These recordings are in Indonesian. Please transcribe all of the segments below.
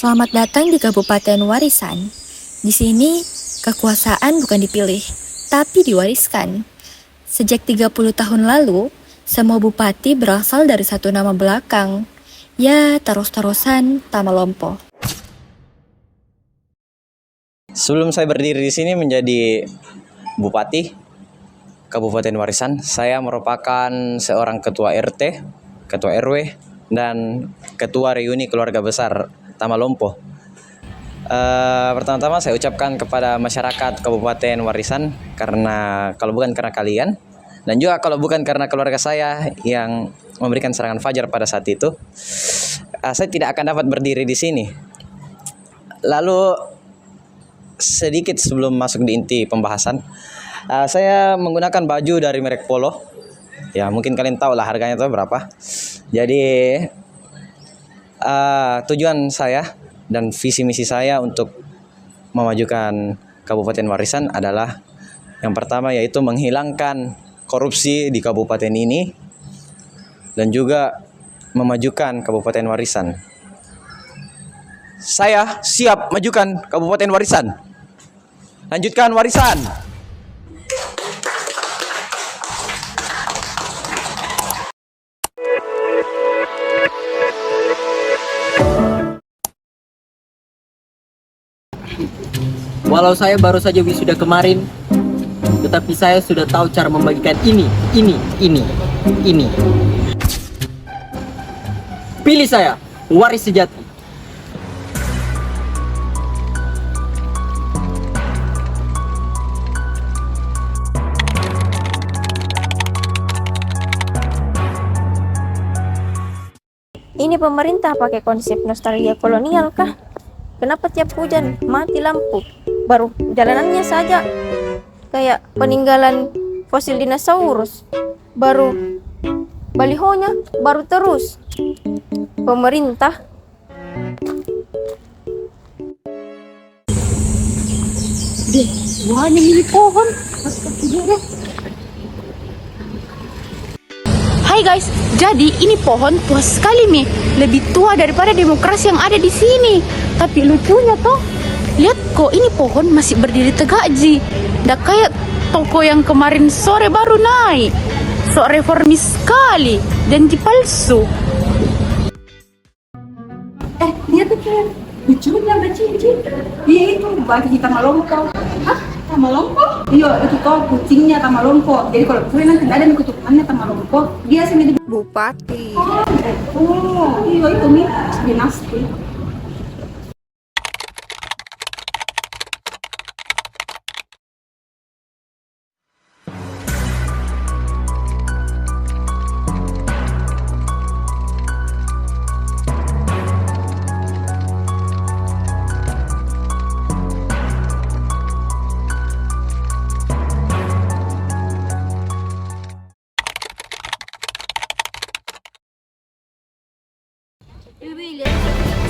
Selamat datang di Kabupaten Warisan. Di sini, kekuasaan bukan dipilih, tapi diwariskan. Sejak 30 tahun lalu, semua bupati berasal dari satu nama belakang. Ya, terus-terusan Tamalompo. Sebelum saya berdiri di sini menjadi bupati Kabupaten Warisan, saya merupakan seorang ketua RT, ketua RW, dan ketua reuni keluarga besar Tamalompo. Pertama-tama saya ucapkan kepada masyarakat Kabupaten Warisan, karena kalau bukan karena kalian, dan juga kalau bukan karena keluarga saya yang memberikan serangan fajar pada saat itu, saya tidak akan dapat berdiri di sini. Lalu sedikit sebelum masuk di inti pembahasan, saya menggunakan baju dari merek Polo. Ya, mungkin kalian tahu lah harganya itu berapa. Jadi tujuan saya dan visi misi saya untuk memajukan Kabupaten Warisan adalah yang pertama yaitu menghilangkan korupsi di kabupaten ini dan juga memajukan Kabupaten Warisan. Saya siap majukan Kabupaten Warisan. Lanjutkan Warisan. Walau saya baru saja wisuda kemarin, tetapi saya sudah tahu cara membagikan ini. Pilih saya, waris sejati. Ini pemerintah pakai konsep nostalgia kolonial kah? Kenapa tiap hujan mati lampu? Baru jalanannya saja kayak peninggalan fosil dinosaurus. Baru balihonya baru terus. Pemerintah Deh, buahnya milik pohon. Hai guys, jadi ini pohon tua sekali Mi, lebih tua daripada demokrasi yang ada di sini. Tapi lucunya toh, lihat kok ini pohon masih berdiri tegak ji. Nggak kayak toko yang kemarin sore baru naik. Sok reformis sekali, janji palsu. Lihat tuh lucunya Mbak Cici. Dia itu bagi Tamalompo. Hah? Tamalompo? Iya, itu toh kucingnya Tamalompo. Jadi kalau sore nanti ada nih kutukannya Tamalompo, dia sini di bupati. iya itu nih dinasti.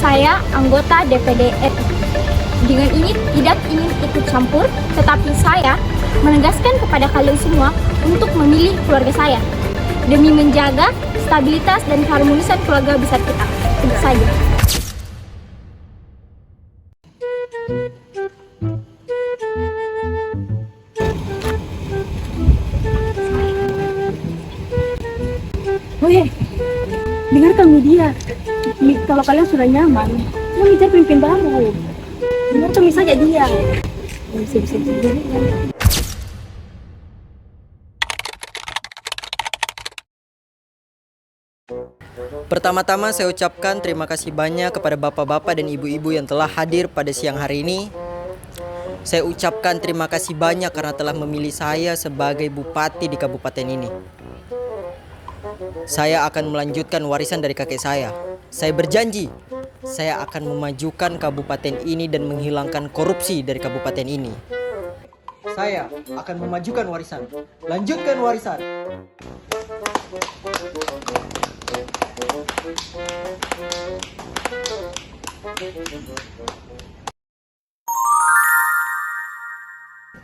Saya anggota DPD RI. Dengan ini tidak ingin ikut campur, tetapi saya menegaskan kepada kalian semua untuk memilih keluarga saya demi menjaga stabilitas dan keharmonisan keluarga besar kita. Itu saja. Weh, dengarkan media. Kalau kalian sudah nyaman, kalian mencari pemimpin baru. Dengarkan saja dia. Bisa juga. Pertama-tama saya ucapkan terima kasih banyak kepada bapak-bapak dan ibu-ibu yang telah hadir pada siang hari ini. Saya ucapkan terima kasih banyak karena telah memilih saya sebagai bupati di kabupaten ini. Saya akan melanjutkan warisan dari kakek saya. Saya berjanji, saya akan memajukan kabupaten ini dan menghilangkan korupsi dari kabupaten ini. Saya akan memajukan warisan. Lanjutkan warisan.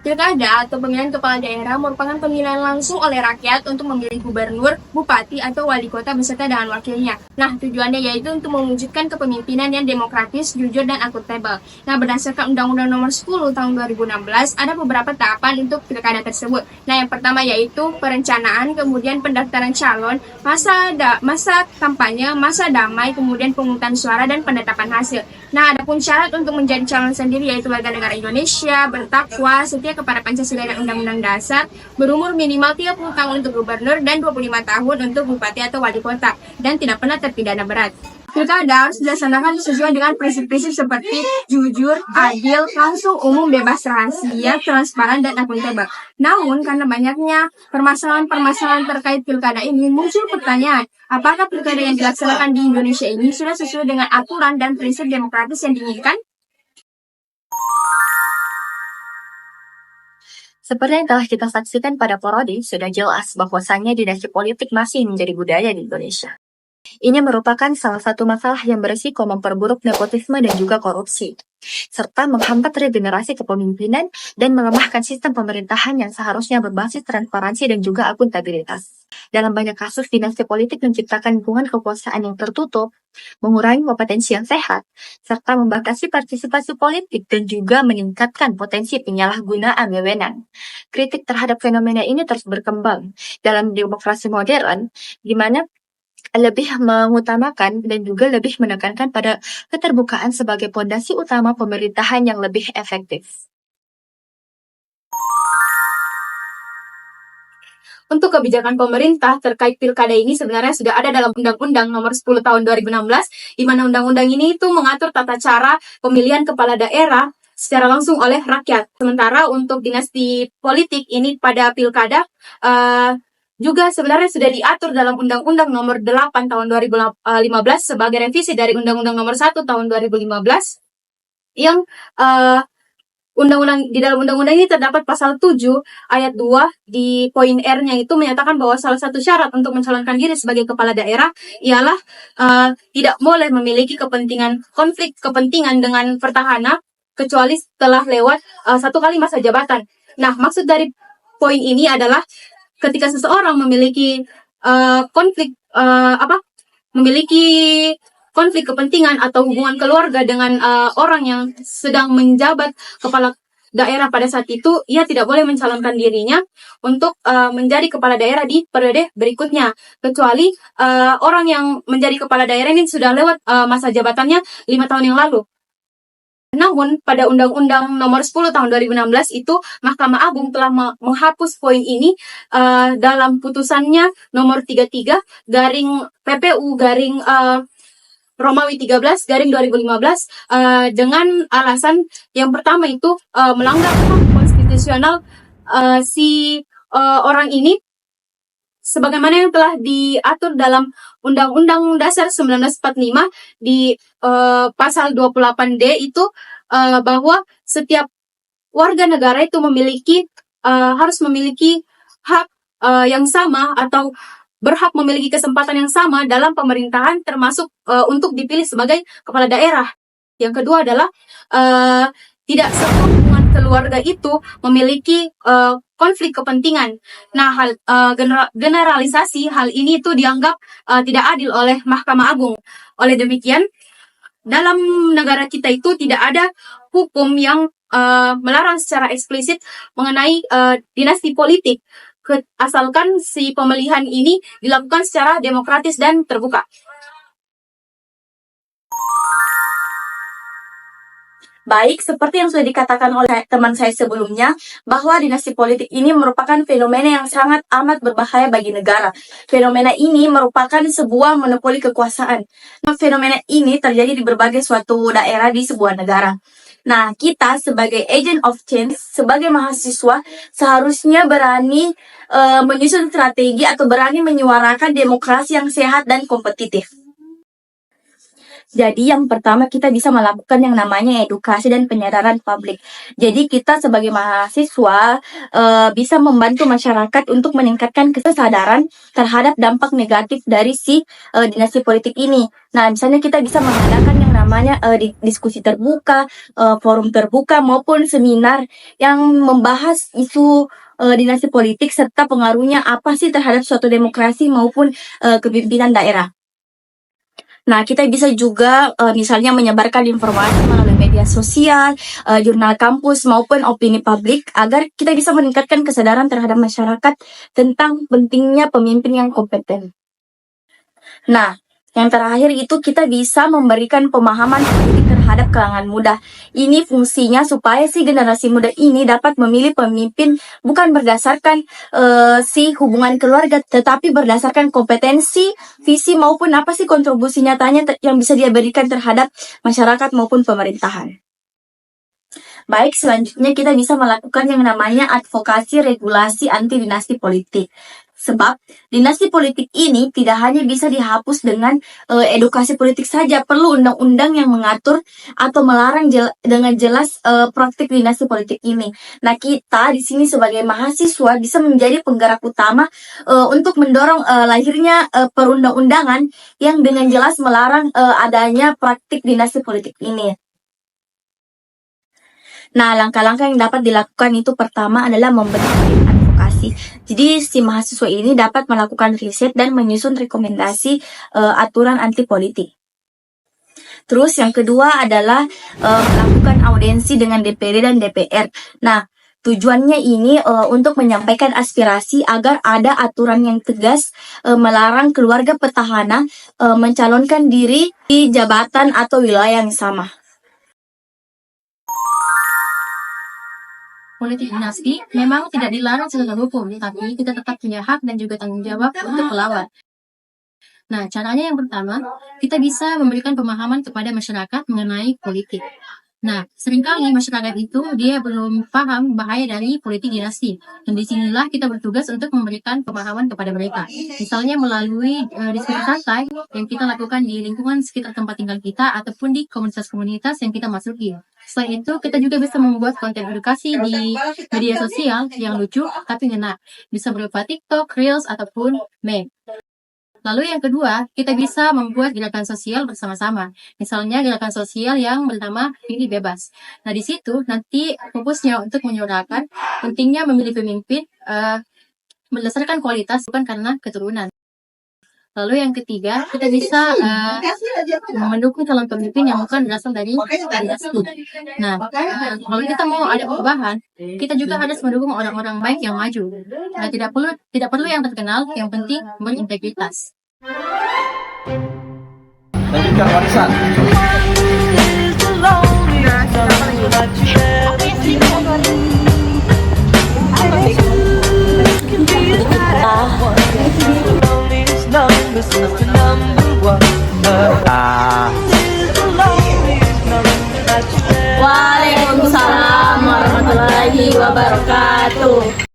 Pilkada atau pemilihan kepala daerah merupakan pemilihan langsung oleh rakyat untuk memilih gubernur, bupati, atau wali kota beserta dengan wakilnya. Nah, tujuannya yaitu untuk mewujudkan kepemimpinan yang demokratis, jujur, dan akuntabel. Nah, berdasarkan Undang-Undang Nomor 10 Tahun 2016, ada beberapa tahapan untuk pilkada tersebut. Nah, yang pertama yaitu perencanaan, kemudian pendaftaran calon, masa kampanye, masa damai, kemudian pemungutan suara, dan penetapan hasil. Nah, adapun syarat untuk menjadi calon sendiri yaitu warga negara Indonesia, bertakwa, setia kepada Pancasila dan Undang-Undang Dasar, berumur minimal 30 tahun untuk gubernur dan 25 tahun untuk bupati atau wali kota, dan tidak pernah terpidana berat. Pilkada harus dilaksanakan sesuai dengan prinsip-prinsip seperti jujur, adil, langsung, umum, bebas rahasia, transparan, dan akuntabel. Namun, karena banyaknya permasalahan-permasalahan terkait pilkada ini, muncul pertanyaan, apakah pilkada yang dilaksanakan di Indonesia ini sudah sesuai dengan aturan dan prinsip demokratis yang diinginkan? Seperti yang telah kita saksikan pada Porodi, sudah jelas bahwasannya dinasti politik masih menjadi budaya di Indonesia. Ini merupakan salah satu masalah yang berisiko memperburuk nepotisme dan juga korupsi, serta menghambat regenerasi kepemimpinan dan melemahkan sistem pemerintahan yang seharusnya berbasis transparansi dan juga akuntabilitas. Dalam banyak kasus, dinasti politik menciptakan lingkungan kekuasaan yang tertutup, mengurangi kompetensi yang sehat, serta membatasi partisipasi politik dan juga meningkatkan potensi penyalahgunaan wewenang. Kritik terhadap fenomena ini terus berkembang dalam demokrasi modern, di mana lebih mengutamakan dan juga lebih menekankan pada keterbukaan sebagai pondasi utama pemerintahan yang lebih efektif. Untuk kebijakan pemerintah terkait pilkada ini sebenarnya sudah ada dalam Undang-Undang Nomor 10 Tahun 2016, di mana undang-undang ini itu mengatur tata cara pemilihan kepala daerah secara langsung oleh rakyat. Sementara untuk dinasti politik ini pada pilkada juga sebenarnya sudah diatur dalam Undang-Undang Nomor 8 Tahun 2015 sebagai revisi dari Undang-Undang Nomor 1 Tahun 2015 yang di dalam undang-undang ini terdapat pasal 7 ayat 2 di poin R-nya itu menyatakan bahwa salah satu syarat untuk mencalonkan diri sebagai kepala daerah ialah tidak boleh memiliki konflik kepentingan dengan petahana kecuali setelah lewat 1 kali masa jabatan. Nah, maksud dari poin ini adalah ketika seseorang memiliki konflik kepentingan atau hubungan keluarga dengan orang yang sedang menjabat kepala daerah pada saat itu, ia tidak boleh mencalonkan dirinya untuk menjadi kepala daerah di periode berikutnya, kecuali orang yang menjadi kepala daerah ini sudah lewat masa jabatannya 5 tahun yang lalu. Namun, pada Undang-Undang Nomor 10 Tahun 2016 itu, Mahkamah Agung telah menghapus poin ini dalam putusannya Nomor 33 garing PPU garing Romawi 13 garing 2015 dengan alasan yang pertama itu melanggar hak konstitusional si orang ini sebagaimana yang telah diatur dalam Undang-Undang Dasar 1945 di pasal 28D itu bahwa setiap warga negara itu harus memiliki hak yang sama atau berhak memiliki kesempatan yang sama dalam pemerintahan termasuk untuk dipilih sebagai kepala daerah. Yang kedua adalah tidak semua hubungan keluarga itu memiliki konflik kepentingan. Nah, generalisasi hal ini itu dianggap tidak adil oleh Mahkamah Agung. Oleh demikian, dalam negara kita itu tidak ada hukum yang melarang secara eksplisit mengenai dinasti politik, asalkan si pemilihan ini dilakukan secara demokratis dan terbuka. Baik, seperti yang sudah dikatakan oleh teman saya sebelumnya, bahwa dinasti politik ini merupakan fenomena yang sangat amat berbahaya bagi negara. Fenomena ini merupakan sebuah monopoli kekuasaan. Fenomena ini terjadi di berbagai suatu daerah di sebuah negara. Nah, kita sebagai agent of change, sebagai mahasiswa, seharusnya berani menyusun strategi atau berani menyuarakan demokrasi yang sehat dan kompetitif. Jadi yang pertama kita bisa melakukan yang namanya edukasi dan penyadaran publik. Jadi kita sebagai mahasiswa bisa membantu masyarakat untuk meningkatkan kesadaran terhadap dampak negatif dari dinasti politik ini. Nah, misalnya kita bisa mengadakan yang namanya diskusi terbuka, forum terbuka maupun seminar yang membahas isu dinasti politik serta pengaruhnya apa sih terhadap suatu demokrasi maupun kepemimpinan daerah. Nah, kita bisa juga misalnya menyebarkan informasi melalui media sosial, jurnal kampus maupun opini publik agar kita bisa meningkatkan kesadaran terhadap masyarakat tentang pentingnya pemimpin yang kompeten. Nah, yang terakhir itu kita bisa memberikan pemahaman politik terhadap kalangan muda. Ini fungsinya supaya si generasi muda ini dapat memilih pemimpin bukan berdasarkan hubungan keluarga, tetapi berdasarkan kompetensi, visi maupun apa sih kontribusi nyatanya yang bisa dia berikan terhadap masyarakat maupun pemerintahan. Baik, selanjutnya kita bisa melakukan yang namanya advokasi regulasi anti dinasti politik. Sebab dinasti politik ini tidak hanya bisa dihapus dengan edukasi politik saja, perlu undang-undang yang mengatur atau melarang dengan jelas praktik dinasti politik ini. Nah, kita di sini sebagai mahasiswa bisa menjadi penggerak utama untuk mendorong lahirnya perundang-undangan yang dengan jelas melarang adanya praktik dinasti politik ini. Nah, langkah-langkah yang dapat dilakukan itu pertama adalah membentuk tim advokasi. Jadi, si mahasiswa ini dapat melakukan riset dan menyusun rekomendasi aturan anti politik. Terus yang kedua adalah melakukan audiensi dengan DPD dan DPR. Nah, tujuannya ini untuk menyampaikan aspirasi agar ada aturan yang tegas melarang keluarga petahana mencalonkan diri di jabatan atau wilayah yang sama. Politik dinasti memang tidak dilarang secara hukum, tapi kita tetap punya hak dan juga tanggung jawab untuk melawan. Nah, caranya yang pertama, kita bisa memberikan pemahaman kepada masyarakat mengenai politik. Nah, seringkali masyarakat itu dia belum paham bahaya dari politik dinasti. Dan disinilah kita bertugas untuk memberikan pemahaman kepada mereka. Misalnya melalui diskusi santai yang kita lakukan di lingkungan sekitar tempat tinggal kita ataupun di komunitas-komunitas yang kita masuki. Selain itu, kita juga bisa membuat konten edukasi di media sosial yang lucu tapi ngena. Bisa berupa TikTok, Reels, ataupun meme. Lalu yang kedua, kita bisa membuat gerakan sosial bersama-sama. Misalnya gerakan sosial yang bernama Pilih Bebas. Nah, di situ nanti fokusnya untuk menyuarakan pentingnya memilih pemimpin berdasarkan kualitas bukan karena keturunan. Lalu yang ketiga, kita bisa mendukung calon pemimpin yang bukan berasal dari dinasti. Nah, kalau kita mau ada perubahan, kita juga harus mendukung orang-orang baik yang maju. Nah, tidak perlu yang terkenal, yang penting berintegritas. Lanjutkan warisan. Waalaikumsalam warahmatullahi wabarakatuh.